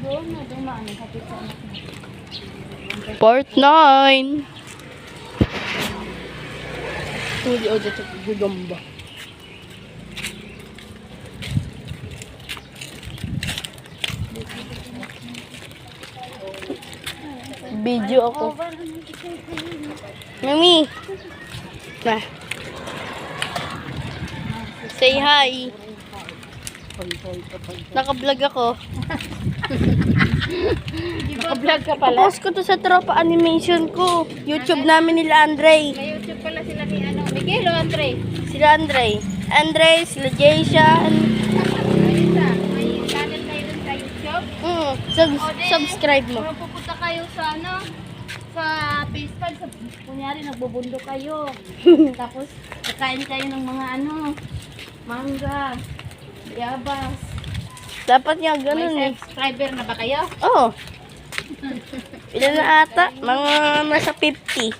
Doon na dumaan. Kapit sa anak mo. Part 9. Hindi o dito gagamba. Video ako. Mami. Nah. Say hi. Naka-vlog ako. Naka-vlog ka pala. Post ko to sa Tropa Animation ko. YouTube namin nila Andre. May YouTube pala sila ni Miguel o Andre? Sila Andre. Andre, sila Jason. Alisa, may channel kayo dun sa YouTube? Subscribe mo. Kung pupunta kayo sa sa Facebook, kunyari nagbubundo kayo. Tapos kakain kayo ng mga mangga, yabas. Dapat nga ganun May eh. subscriber na ba kayo? Oo. Ilan na ata? Mga nasa 50.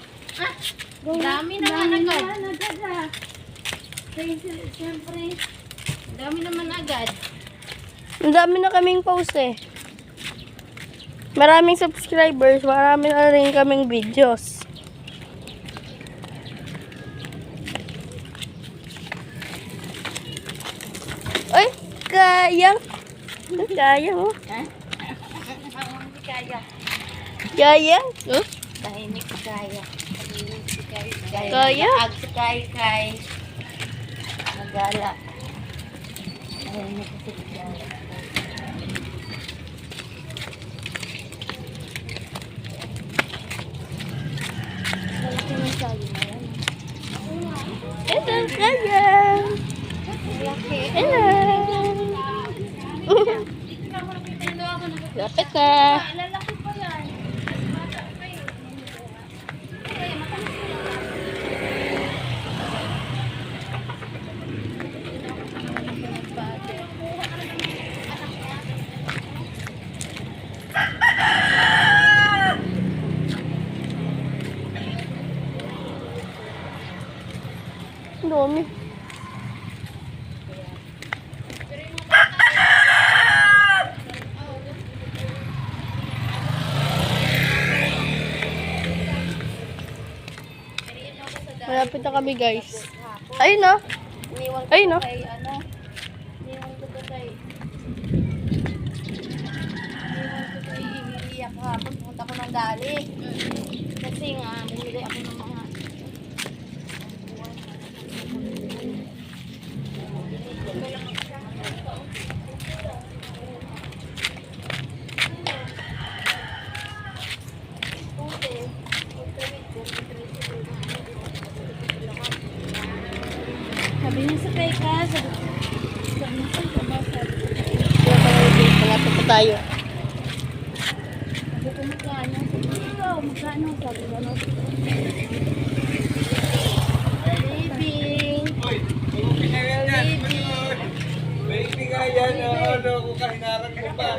Dami naman agad. Siyempre, dami naman agad. Ang dami na kaming post eh. Maraming subscribers, marami na rin kaming videos. Ay, kaya. Kaya mo. Hindi kaya. Kaya? Oh? Tahimik si kaya. Tahimik si kaya. Kaya? Ag si kay. Nagala. Tahimik si kaya. Malaki ng sayo na yan. Ito, kaya. Malaki. Hello. Lapit na. Lalaki pa yan. Bata pa yun. Okay, matalas ko lang. Ang dami. Malapit na kami guys. Ayun na. Iniwan ko Ayun, to no? kay iniwan ko to kay iiyak hapon. Punta ko ng dali. Kasi nga, bumili ako ng mga sabi niya sa Peka, sabi niya sa Peka, Malapit na tayo. sabi ko magkano, sabi ko magkano, sabi ko ano, baby, Baby nga yan, ano, kung kahinaran mo pa.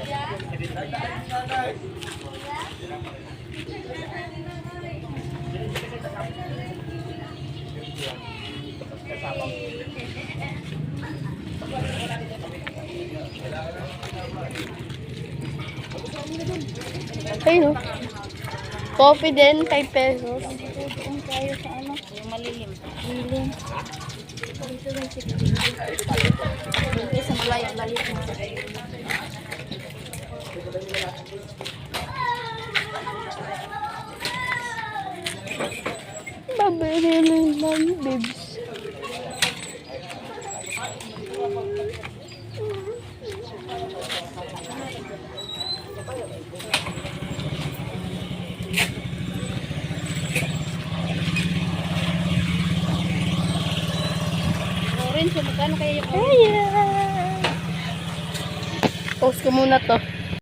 Ayun o. Coffee din, 5 pesos. kung tayo sa ano, yung malilim, lilim, dito lang si hindi sa malayo, layo na. Mabili lang, babes. Orange, magkano kaya yung Ayan. Post ko muna to.